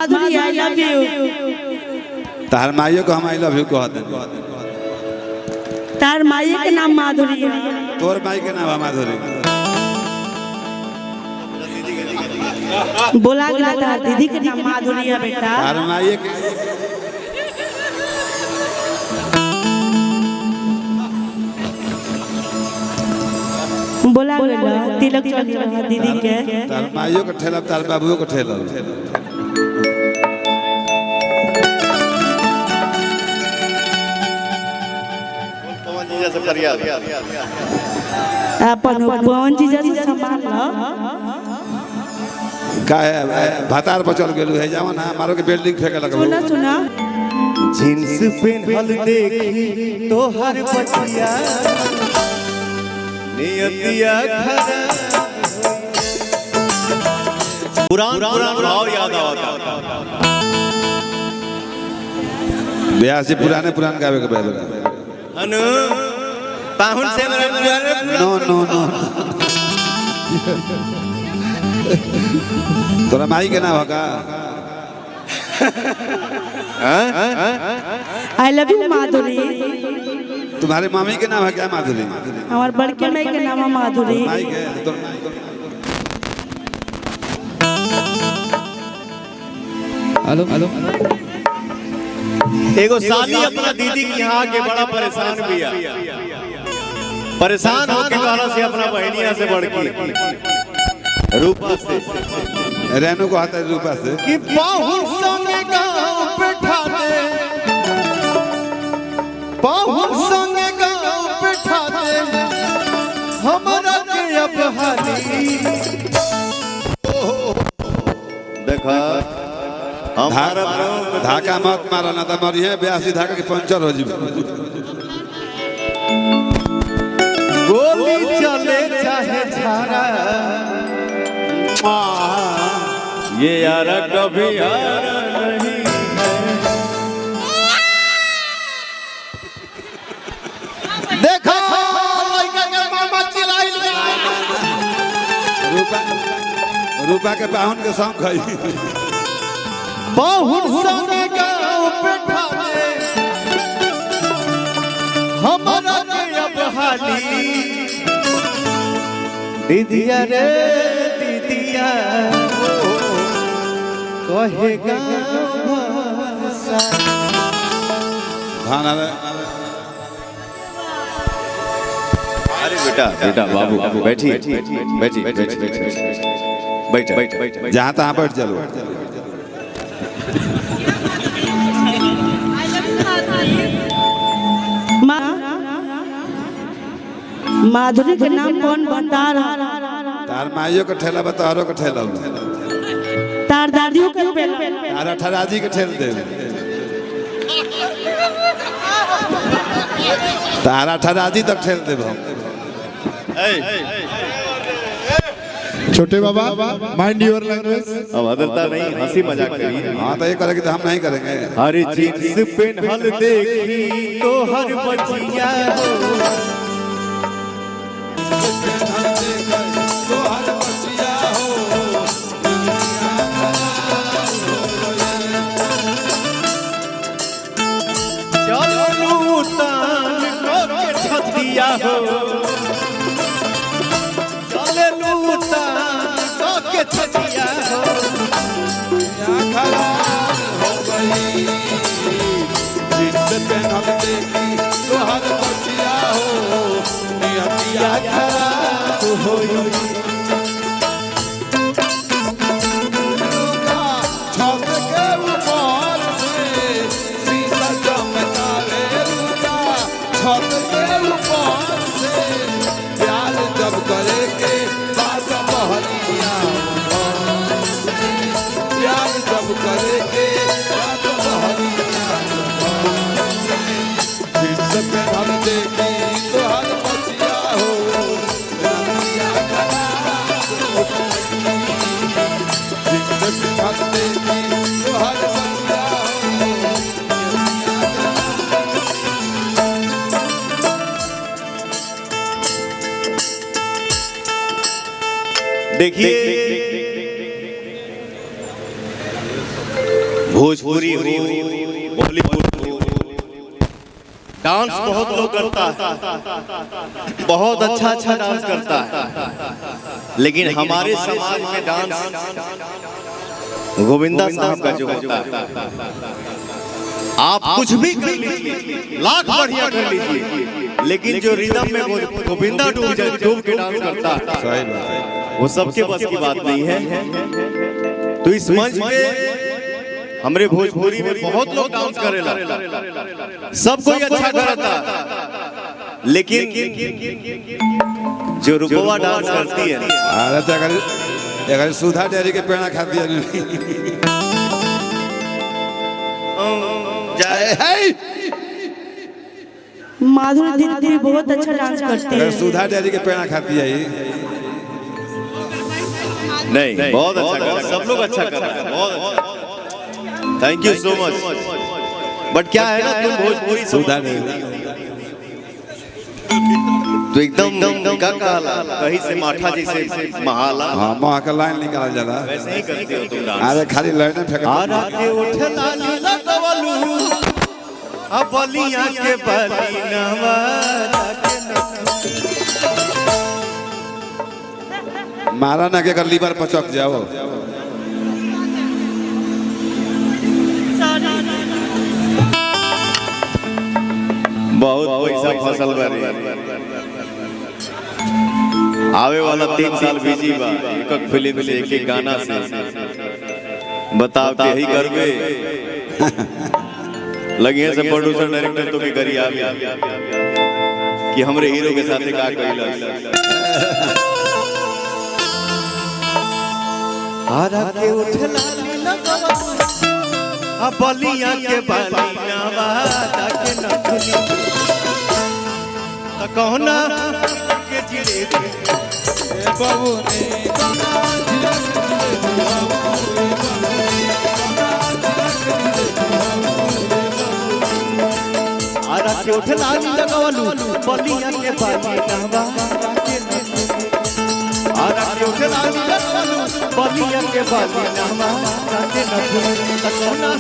Madhuri I love you. तार माइयो को हम आई लव यू कहते हैं। तार माई के नाम माधुरी है। तोर माई के नाम माधुरी। बोला गया था दीदी के नाम माधुरी है बेटा। तार माई के बोला गया तिलक चल रहा दीदी के। तार माइयो को ठेला तार बाबुओ को ठेला। अपन पवन जी जैसे संभाल लो। का भातार पर चल गेलू है जाओ ना मारो के बिल्डिंग फेंके लगबो। सुना सुना जींस पेनहल देखी तो हर बचिया नियतिया खराब पुरान भाव याद आता। ब्याह से पुराने गावे के बैल अनु पाहुन से मेरा पुराने नो नो नो तोरा माई के नाम होगा। I love you Madhuri. तुम्हारे मामी के नाम है क्या माधुरी? हमारे बड़के माई के नाम है माधुरी। माई के तो हेलो हेलो एगो साली अपना दीदी के यहाँ के बड़ा परेशान बिया। परेशान होके कहला से अपना बहनिया से बड़की रूपा से रेनू को आता है रूपा से कि पाहुन संगे गांव पे ठाते पाहुन संगे गांव पे ठाते हमरा के अब हाली देखा धाका मत मारा ना तो मरिए ब्यासी धाका के पंचर हो जीव। गोली चले चाहे छारा ये यार कभी हारा नहीं देखो लड़का के मामा चिल्लाई रूपा के पाहुन के संग खाई पाहुन संगे गांव पे ठाते हमारा के अब हाली दीदिया रे दीदिया कहेगा खाना रे। अरे बेटा बेटा बाबू बैठी बैठी बैठी बैठ बैठ जहाँ तहाँ बैठ चलो। माधुरी के नाम कौन बता रहा? तार माइयो को ठेला बतारो को ठेला। तार दादियों के पेल। तार अठराजी के ठेल दे। तार अठराजी तक ठेल दे। छोटे बाबा माइंड योर लैंग्वेज। अब अदरता नहीं हंसी मजाक करिए। हाँ तो ये करेगी तो हम नहीं करेंगे। हर जींस पेनहल देखी तो हर बचिया चलो तान के छतिया हो चलो तान के छतिया हो खराब हो गई जिससे पेनहल देखी तो हर बचिया हो नियतिया खराब हो गई। छत के ऊपर से शीशा चमकावे रुका। छत के ऊपर से प्यार जब करे के बात बहरिया प्यार जब करे के बात बहरिया जिससे पेनहल देखी तो हर बचिया हो नियतिया खराब हो गई। जिससे पेनहल देखी तो हर बचिया हो नियतिया देखिए भोजपुरी हो, बॉलीवुड हो, डांस बहुत लोग करता है, बहुत अच्छा अच्छा डांस करता है, लेकिन हमारे समाज में डांस गोविंदा साहब का जो होता है, आप कुछ भी कर लीजिए, लाख बढ़िया कर लीजिए, लेकिन जो रिदम में गोविंदा डूब के डांस करता है, वो सबके बस की बात नहीं है। तो इस मंच पे हमरे भोजपुरी में बहुत लोग डांस करेला, सब कोई अच्छा करता, लेकिन जो रूपवा डांस करती है, अरे तो अगर सुधा डेयरी के पेड़ा खाती है माधुरी दीदी बहुत अच्छा डांस करती है। सुधा डेयरी के पेड़ा खाती है नहीं, बहुत अच्छा कर रहा है, सब लोग अच्छा कर रहा है, बहुत अच्छा, थैंक यू सो मच। बट क्या है ना, तुम भोजपुरी सुधा डेयरी तो एकदम का काला कहीं से माठा जैसे महाला, हाँ माँ का लाइन निकाल जाला, वैसे ही करते हो तुम डांस। अरे खाली लाइन फेंक आरा के उठे लाली लगवलू, अब बलिया के बली नवारा के मारा ना के लीवर पचक जाओ। बहुत पैसा फसल बारे, आवे वाला 3 साल बिजी बा, एक फिल्म से एक गाना से, बताओ के ही करबे लगे से प्रोड्यूसर डायरेक्टर तो के करी आवे कि हमरे हीरो के साथे का कइला। आरा के उठे लाली लगवा, अब बलिया के बाली नवादा के नथुनी, त कहना के जिले बाबू ने आरा के उठे लाली लगवलू, बलिया के बाली नवादा के नथुनी, आरा के उठे लाली लगवलू, बलिया के बाली नवादा के नथुनी, त कहना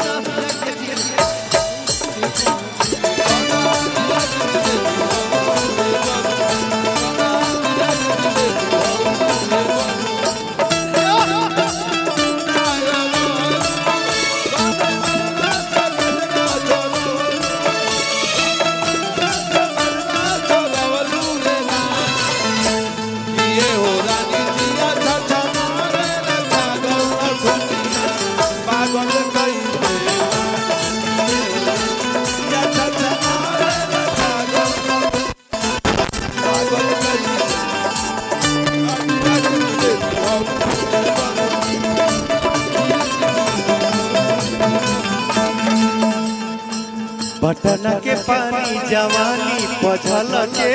बटना के पानी जवानी पझल के,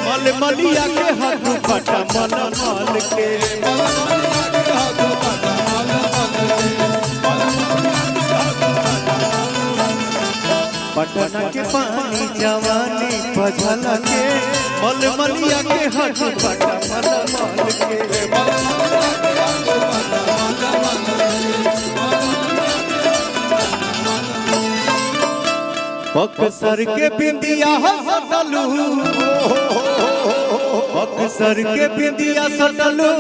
मलमलिया के हक बटा मलमल के, बटना के पानी जवानी पझल के, मलमलिया के हक बटा मलमल के, बक्सर के बिंदिया सटलू, बक्सर के बिंदिया सटलू,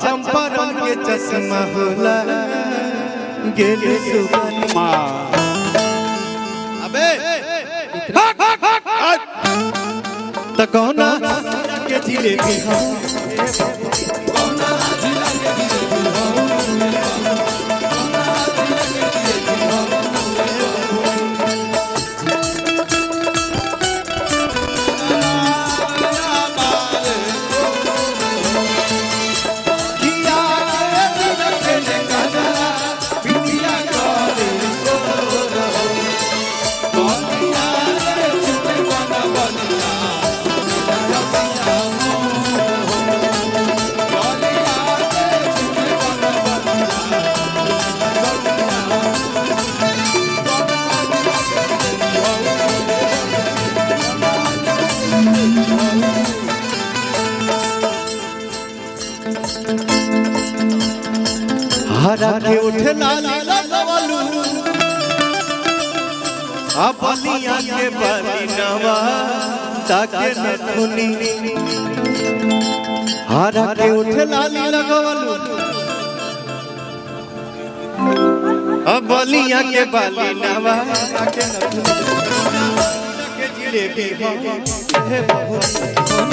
चंपारण के चश्मा होला गेली सुगनमा। अबे त कौना के जिलेबी हम, लाली लगवलू बलिया के बली नवा ताके नथुनी हरा के उठ लाली लगवलू बलिया के बली नवा ताके नथुनी के जिलेबी हो हे बहुत